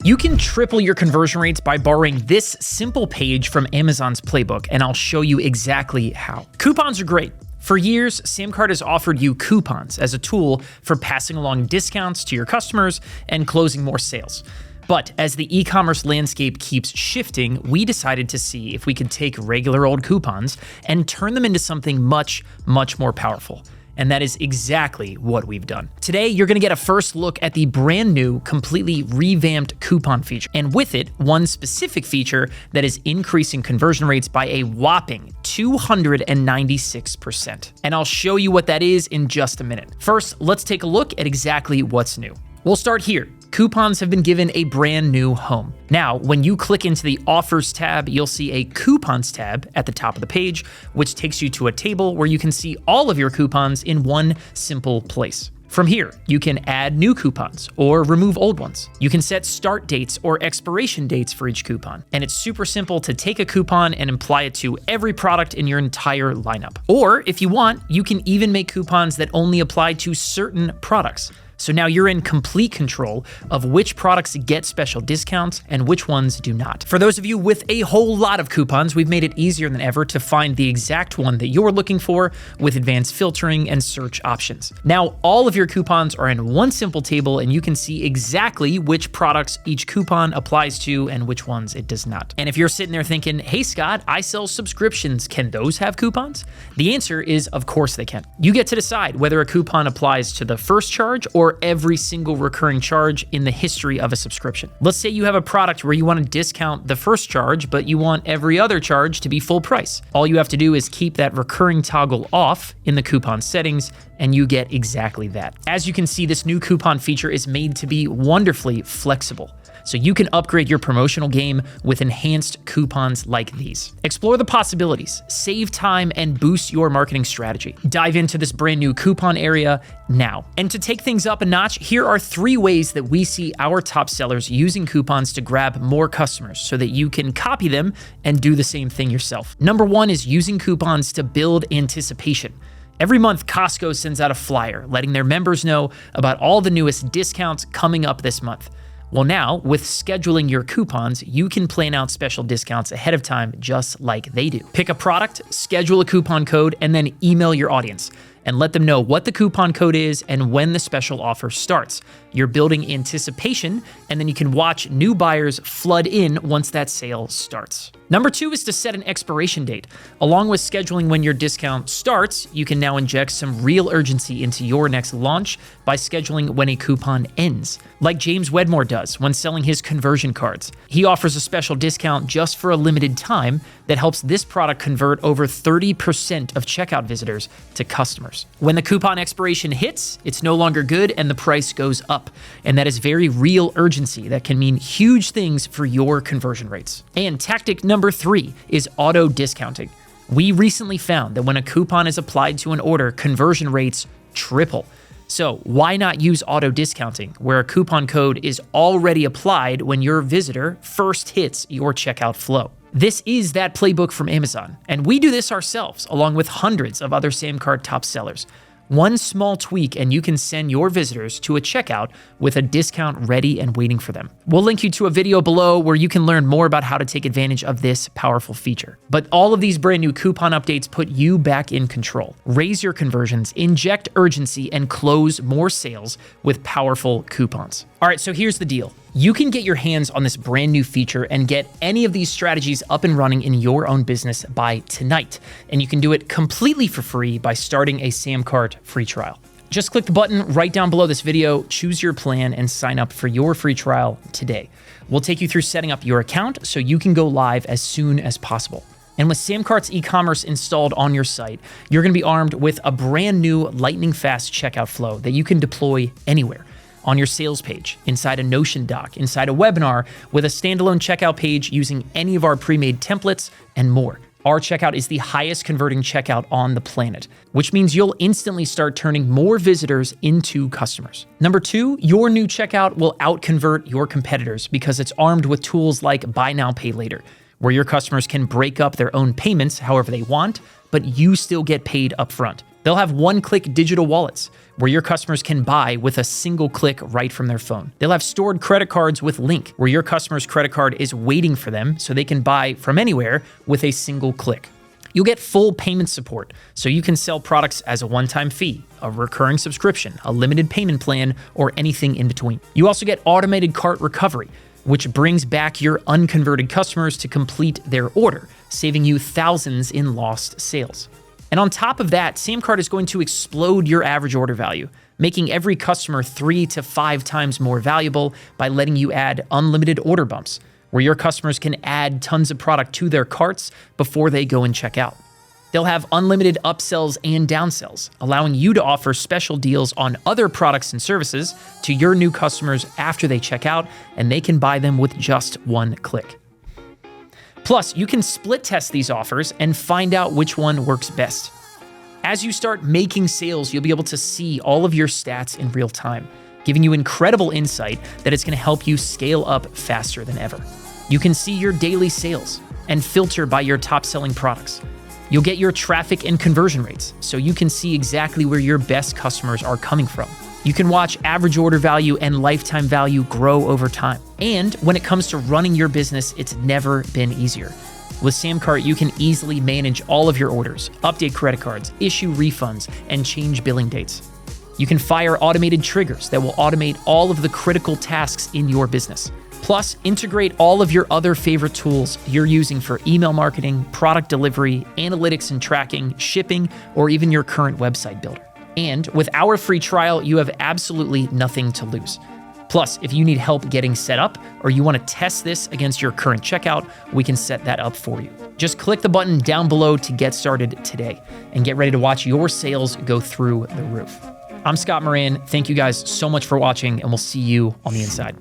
You can triple your conversion rates by borrowing this simple page from Amazon's playbook, and I'll show you exactly how. Coupons are great. For years, SamCart has offered you coupons as a tool for passing along discounts to your customers and closing more sales. But as the e-commerce landscape keeps shifting, we decided to see if we could take regular old coupons and turn them into something much, much more powerful. And that is exactly what we've done. Today, you're gonna get a first look at the brand new, completely revamped coupon feature. And with it, one specific feature that is increasing conversion rates by a whopping 296%. And I'll show you what that is in just a minute. First, let's take a look at exactly what's new. We'll start here. Coupons have been given a brand new home. Now, when you click into the Offers tab, you'll see a Coupons tab at the top of the page, which takes you to a table where you can see all of your coupons in one simple place. From here, you can add new coupons or remove old ones. You can set start dates or expiration dates for each coupon. And it's super simple to take a coupon and apply it to every product in your entire lineup. Or if you want, you can even make coupons that only apply to certain products. So now you're in complete control of which products get special discounts and which ones do not. For those of you with a whole lot of coupons, we've made it easier than ever to find the exact one that you're looking for with advanced filtering and search options. Now, all of your coupons are in one simple table and you can see exactly which products each coupon applies to and which ones it does not. And if you're sitting there thinking, hey Scott, I sell subscriptions, can those have coupons? The answer is, of course they can. You get to decide whether a coupon applies to the first charge or every single recurring charge in the history of a subscription. Let's say you have a product where you want to discount the first charge, but you want every other charge to be full price. All you have to do is keep that recurring toggle off in the coupon settings, and you get exactly that. As you can see, this new coupon feature is made to be wonderfully flexible. So you can upgrade your promotional game with enhanced coupons like these. Explore the possibilities, save time, and boost your marketing strategy. Dive into this brand new coupon area now. And to take things up a notch, here are 3 ways that we see our top sellers using coupons to grab more customers so that you can copy them and do the same thing yourself. Number 1 is using coupons to build anticipation. Every month, Costco sends out a flyer letting their members know about all the newest discounts coming up this month. Well, now, with scheduling your coupons, you can plan out special discounts ahead of time just like they do. Pick a product, schedule a coupon code, and then email your audience and let them know what the coupon code is and when the special offer starts. You're building anticipation, and then you can watch new buyers flood in once that sale starts. Number 2 is to set an expiration date. Along with scheduling when your discount starts, you can now inject some real urgency into your next launch by scheduling when a coupon ends, like James Wedmore does when selling his conversion cards. He offers a special discount just for a limited time that helps this product convert over 30% of checkout visitors to customers. When the coupon expiration hits, it's no longer good and the price goes up. And that is very real urgency that can mean huge things for your conversion rates. And tactic number 3 is auto discounting. We recently found that when a coupon is applied to an order, conversion rates triple. So why not use auto discounting, where a coupon code is already applied when your visitor first hits your checkout flow? This is that playbook from Amazon, and we do this ourselves along with hundreds of other SamCart top sellers. One small tweak and you can send your visitors to a checkout with a discount ready and waiting for them. We'll link you to a video below where you can learn more about how to take advantage of this powerful feature. But all of these brand new coupon updates put you back in control. Raise your conversions, inject urgency, and close more sales with powerful coupons. All right, so here's the deal. You can get your hands on this brand new feature and get any of these strategies up and running in your own business by tonight. And you can do it completely for free by starting a SamCart free trial. Just click the button right down below this video, choose your plan, and sign up for your free trial today. We'll take you through setting up your account so you can go live as soon as possible. And with SamCart's e-commerce installed on your site, you're going to be armed with a brand new lightning-fast checkout flow that you can deploy anywhere. On your sales page, inside a Notion doc, inside a webinar, with a standalone checkout page using any of our pre-made templates, and more. Our checkout is the highest converting checkout on the planet, which means you'll instantly start turning more visitors into customers. Number 2, your new checkout will out-convert your competitors because it's armed with tools like Buy Now, Pay Later, where your customers can break up their own payments however they want, but you still get paid upfront. They'll have one-click digital wallets where your customers can buy with a single click right from their phone. They'll have stored credit cards with Link, where your customer's credit card is waiting for them so they can buy from anywhere with a single click. You'll get full payment support, so you can sell products as a one-time fee, a recurring subscription, a limited payment plan, or anything in between. You also get automated cart recovery, which brings back your unconverted customers to complete their order, saving you thousands in lost sales. And on top of that, SamCart is going to explode your average order value, making every customer 3 to 5 times more valuable by letting you add unlimited order bumps, where your customers can add tons of product to their carts before they go and check out. They'll have unlimited upsells and downsells, allowing you to offer special deals on other products and services to your new customers after they check out, and they can buy them with just one click. Plus, you can split test these offers and find out which one works best. As you start making sales, you'll be able to see all of your stats in real time, giving you incredible insight that it's going to help you scale up faster than ever. You can see your daily sales and filter by your top-selling products. You'll get your traffic and conversion rates, so you can see exactly where your best customers are coming from. You can watch average order value and lifetime value grow over time. And when it comes to running your business, it's never been easier. With SamCart, you can easily manage all of your orders, update credit cards, issue refunds, and change billing dates. You can fire automated triggers that will automate all of the critical tasks in your business. Plus, integrate all of your other favorite tools you're using for email marketing, product delivery, analytics and tracking, shipping, or even your current website builder. And with our free trial, you have absolutely nothing to lose. Plus, if you need help getting set up or you want to test this against your current checkout, we can set that up for you. Just click the button down below to get started today and get ready to watch your sales go through the roof. I'm Scott Moran. Thank you guys so much for watching, and we'll see you on the inside.